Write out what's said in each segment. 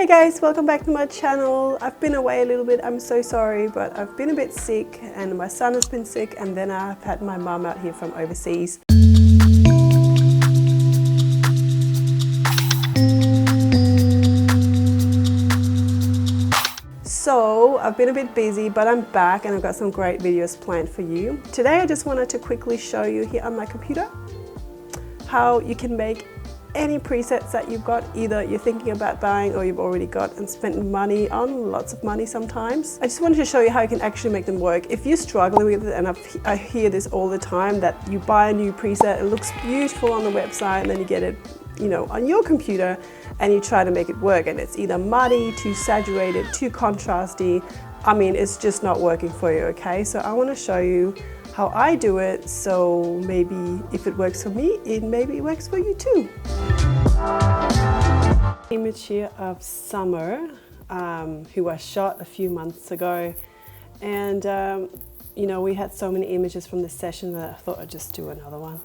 Hey guys, welcome back to my channel. I've been away a little bit, I'm so sorry, but I've been a bit sick and my son has been sick, and then I've had my mum out here from overseas. So I've been a bit busy, but I'm back and I've got some great videos planned for you. Today I just wanted to quickly show you here on my computer how you can make any presets that you've got, either you're thinking about buying or you've already got and spent money on, lots of money sometimes. I just wanted to show you how you can actually make them work. If you're struggling with it, and I hear this all the time, that you buy a new preset, it looks beautiful on the website, and then you get it, you know, on your computer and you try to make it work and it's either muddy, too saturated, too contrasty. I mean, it's just not working for you, okay? So I want to show you how I do it, so maybe if it works for me, maybe it works for you too. Image here of Summer, who I shot a few months ago, and you know, we had so many images from this session that I thought I'd just do another one.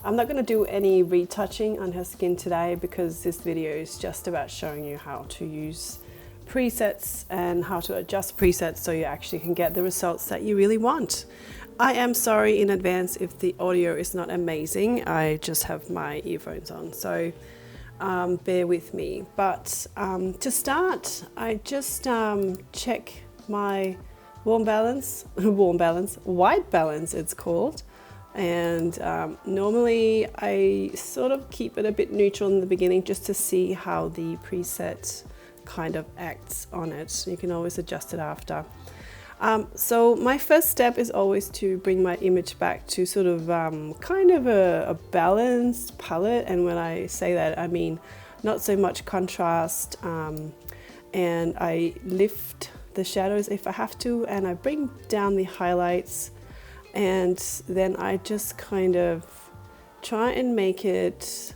I'm not going to do any retouching on her skin today because this video is just about showing you how to use presets and how to adjust presets so you actually can get the results that you really want. I am sorry in advance if the audio is not amazing. I just have my earphones on, so bear with me. But to start, I just check my white balance it's called. And normally I sort of keep it a bit neutral in the beginning just to see how the preset kind of acts on it. You can always adjust it after. So my first step is always to bring my image back to sort of kind of a balanced palette, and when I say that I mean not so much contrast, and I lift the shadows if I have to, and I bring down the highlights, and then I just kind of try and make it,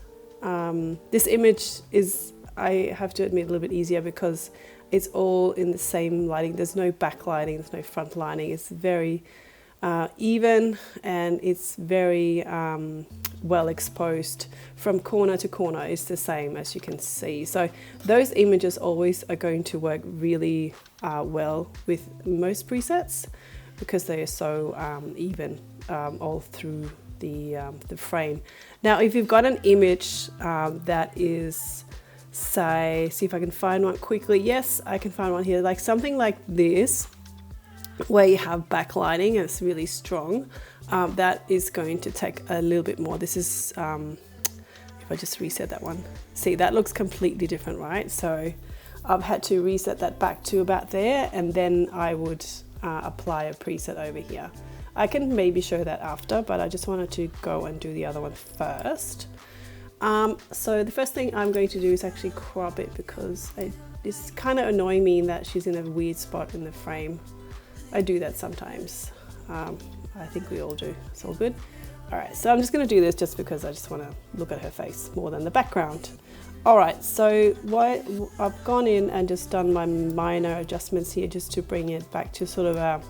this image is, I have to admit, a little bit easier because it's all in the same lighting. There's no backlighting, there's no front lighting. It's very even, and it's very well exposed from corner to corner. It's the same, as you can see. So those images always are going to work really well with most presets because they are so even all through the frame. Now, if you've got an image that is, say, see if I can find one quickly. Yes, I can find one here, like something like this, where you have backlighting and it's really strong. That is going to take a little bit more. This is, if I just reset that one, see, that looks completely different, right? So I've had to reset that back to about there, and then I would apply a preset over here. I can maybe show that after, but I just wanted to go and do the other one first. So the first thing I'm going to do is actually crop it because it's kind of annoying me that she's in a weird spot in the frame. I do that sometimes. I think we all do. It's all good. All right, so I'm just going to do this just because I just want to look at her face more than the background. All right, so I've gone in and just done my minor adjustments here just to bring it back to sort of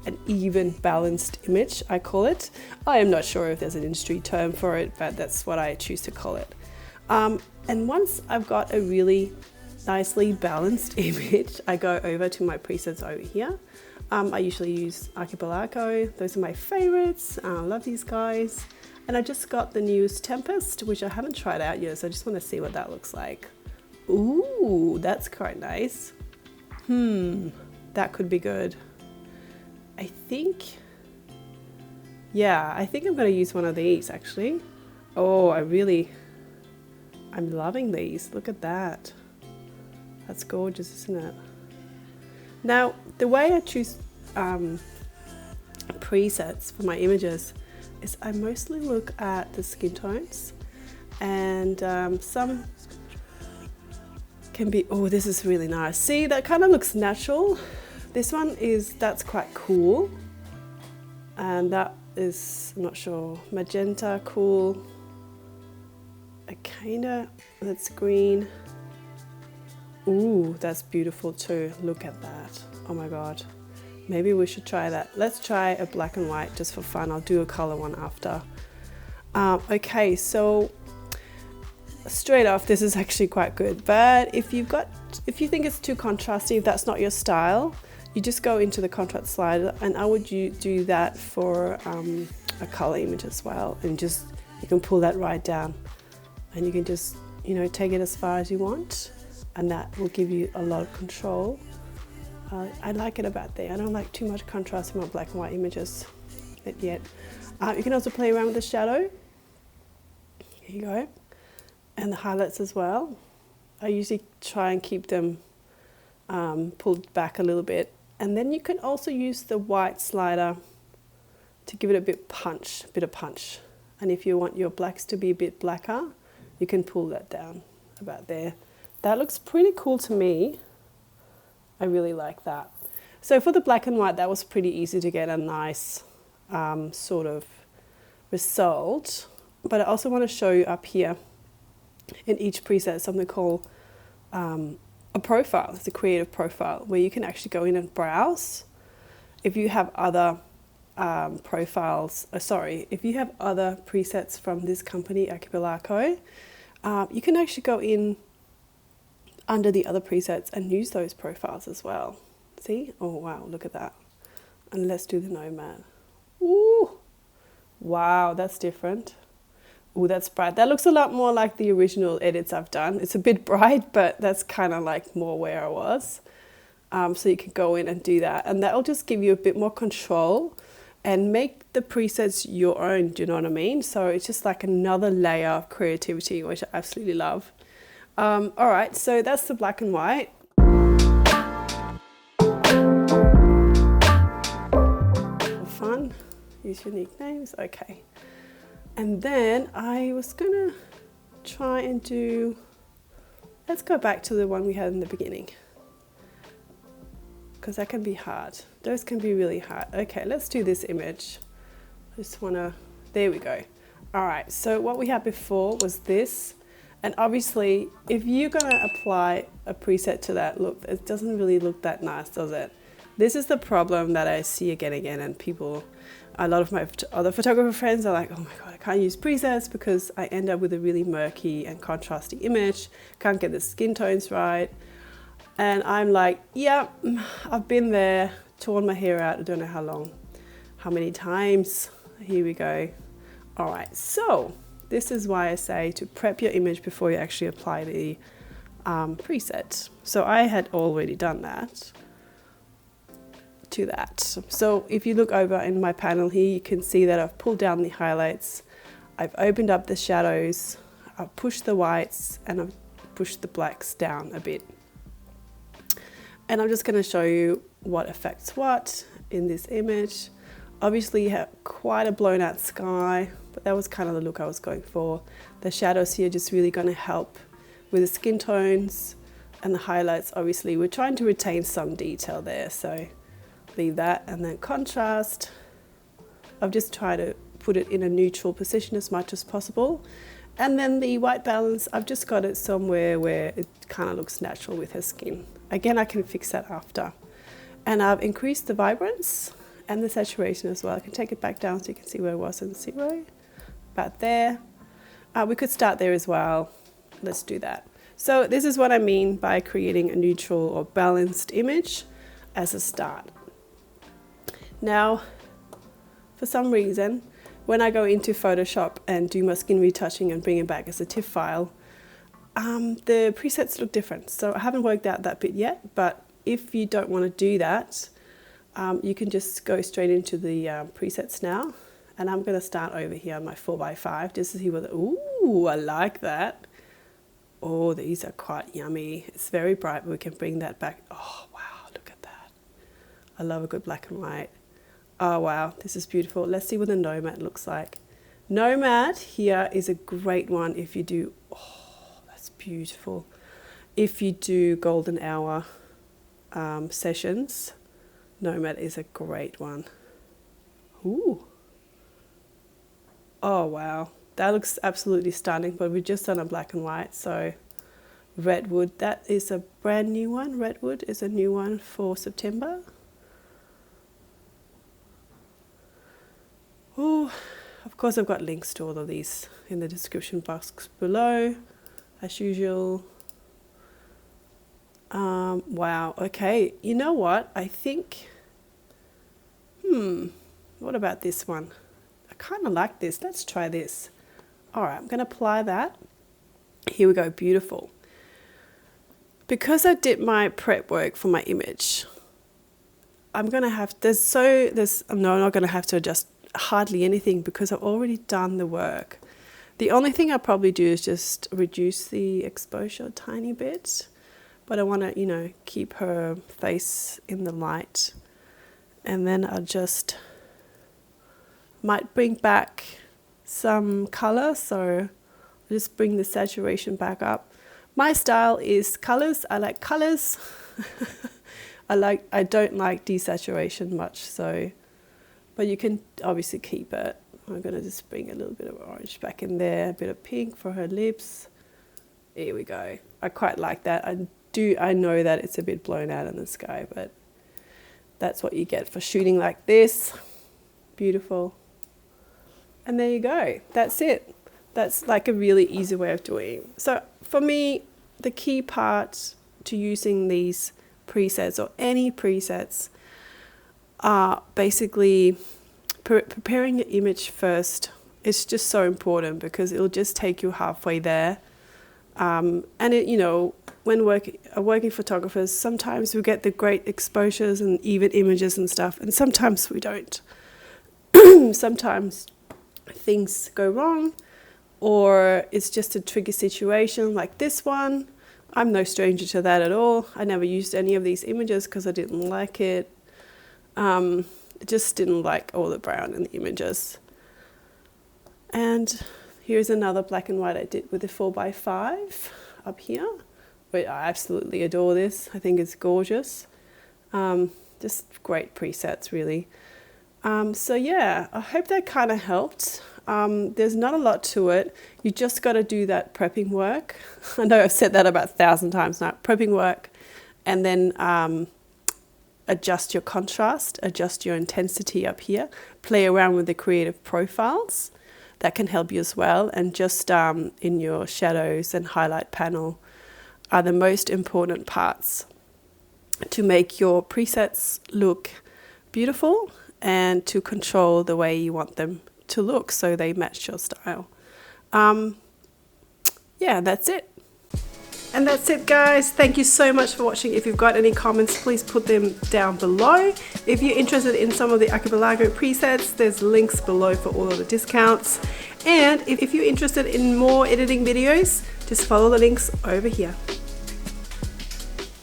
an even balanced image, I call it. I am not sure if there's an industry term for it, but that's what I choose to call it. And once I've got a really nicely balanced image, I go over to my presets over here. I usually use ARCHIPELAGO. Those are my favorites. I love these guys. And I just got the newest Tempest, which I haven't tried out yet, so I just want to see what that looks like. Ooh, that's quite nice. That could be good. I think I'm going to use one of these actually. Oh, I'm loving these. Look at that. That's gorgeous, isn't it? Now, the way I choose presets for my images is I mostly look at the skin tones, and some can be, oh, this is really nice. See, that kind of looks natural. This one that's quite cool, and that is, I'm not sure, magenta, cool. That's green. Ooh, that's beautiful too. Look at that. Oh my God. Maybe we should try that. Let's try a black and white just for fun. I'll do a color one after. Okay, so straight off, this is actually quite good. But if you think it's too contrasty, if that's not your style, you just go into the contrast slider, and I would do that for a color image as well, and just you can pull that right down, and you can just take it as far as you want, and that will give you a lot of control. I like it about there. I don't like too much contrast in my black and white images yet. You can also play around with the shadow. Here you go. And the highlights as well. I usually try and keep them pulled back a little bit. And then you can also use the white slider to give it a bit of punch. And if you want your blacks to be a bit blacker, you can pull that down about there. That looks pretty cool to me. I really like that. So for the black and white, that was pretty easy to get a nice sort of result. But I also want to show you up here in each preset something called a profile. It's a creative profile where you can actually go in and browse. If you have other if you have other presets from this company, ARCHIPELAGO, you can actually go in under the other presets and use those profiles as well. See? Oh wow, look at that. And let's do the Nomad. Ooh, wow, that's different. Ooh, that's bright. That looks a lot more like the original edits I've done. It's a bit bright, but that's kind of like more where I was. So you can go in and do that, and that'll just give you a bit more control and make the presets your own, do you know what I mean? So it's just like another layer of creativity, which I absolutely love. All right, so that's the black and white. For fun, use unique names, okay. And then I was gonna try and do, let's go back to the one we had in the beginning, because that can be hard. Those can be really hard. Okay, let's do this image. I just wanna, there we go. All right, so what we had before was this. And obviously, if you're gonna apply a preset to that look, it doesn't really look that nice, does it? This is the problem that I see again and again, and people, a lot of my other photographer friends are like, oh my God, I can't use presets because I end up with a really murky and contrasty image, can't get the skin tones right. And I'm like, yeah, I've been there, torn my hair out, I don't know how many times. Here we go. All right, so this is why I say to prep your image before you actually apply the preset. So I had already done that to that. So if you look over in my panel here, you can see that I've pulled down the highlights, I've opened up the shadows, I've pushed the whites, and I've pushed the blacks down a bit. And I'm just going to show you what affects what in this image. Obviously you have quite a blown out sky, but that was kind of the look I was going for. The shadows here just really going to help with the skin tones, and the highlights, obviously we're trying to retain some detail there, so leave that. And then contrast, I've just tried to put it in a neutral position as much as possible. And then the white balance, I've just got it somewhere where it kind of looks natural with her skin. Again, I can fix that after. And I've increased the vibrance and the saturation as well. I can take it back down so you can see where it was in 0, about there. We could start there as well. Let's do that. So this is what I mean by creating a neutral or balanced image as a start. Now, for some reason, when I go into Photoshop and do my skin retouching and bring it back as a TIFF file, the presets look different. So I haven't worked out that bit yet, but if you don't want to do that, you can just go straight into the presets now. And I'm going to start over here on my 4x5 just to see what, ooh, I like that. Oh, these are quite yummy. It's very bright, but we can bring that back. Oh, wow, look at that. I love a good black and white. Oh, wow, this is beautiful. Let's see what the Nomad looks like. Nomad here is a great one if you do, oh, that's beautiful. If you do golden hour sessions, Nomad is a great one. Ooh. Oh, wow. That looks absolutely stunning, but we've just done a black and white. So Redwood, that is a brand new one. Redwood is a new one for September. Oh, of course I've got links to all of these in the description box below. as usual. Wow, okay, you know what? I think, what about this one? I kind of like this. Let's try this. All right, I'm going to apply that. Here we go, beautiful. Because I did my prep work for my image, I'm going to have, I'm not going to have to adjust hardly anything because I've already done the work. The only thing I'll probably do is just reduce the exposure a tiny bit, but I want to, you know, keep her face in the light. And then I'll just, might bring back some color, so I'll just bring the saturation back up. My style is colors. I like colors. I don't like desaturation much, so, but you can obviously keep it. I'm going to just bring a little bit of orange back in there, a bit of pink for her lips. Here we go. I quite like that. I know that it's a bit blown out in the sky, but that's what you get for shooting like this. Beautiful. And there you go. That's it. That's like a really easy way of doing it. So for me, the key part to using these presets or any presets are basically preparing your image first. It's just so important because it'll just take you halfway there. And it, you know, when working photographers, sometimes we get the great exposures and even images and stuff, and sometimes we don't. Sometimes things go wrong, or it's just a tricky situation like this one. I'm no stranger to that at all. I never used any of these images because I didn't like it. I just didn't like all the brown in the images. And here's another black and white I did with the 4x5 up here. But I absolutely adore this. I think it's gorgeous. Just great presets, really. So yeah, I hope that kind of helped. There's not a lot to it. You just got to do that prepping work. I know I've said that about 1,000 times now. Prepping work, and then adjust your contrast, adjust your intensity up here, play around with the creative profiles. That can help you as well. And just in your shadows and highlight panel are the most important parts to make your presets look beautiful and to control the way you want them to look so they match your style. Yeah, that's it. And that's it, guys. Thank you so much for watching. If you've got any comments, please put them down below. If you're interested in some of the ARCHIPELAGO presets, there's links below for all of the discounts. And if you're interested in more editing videos, just follow the links over here.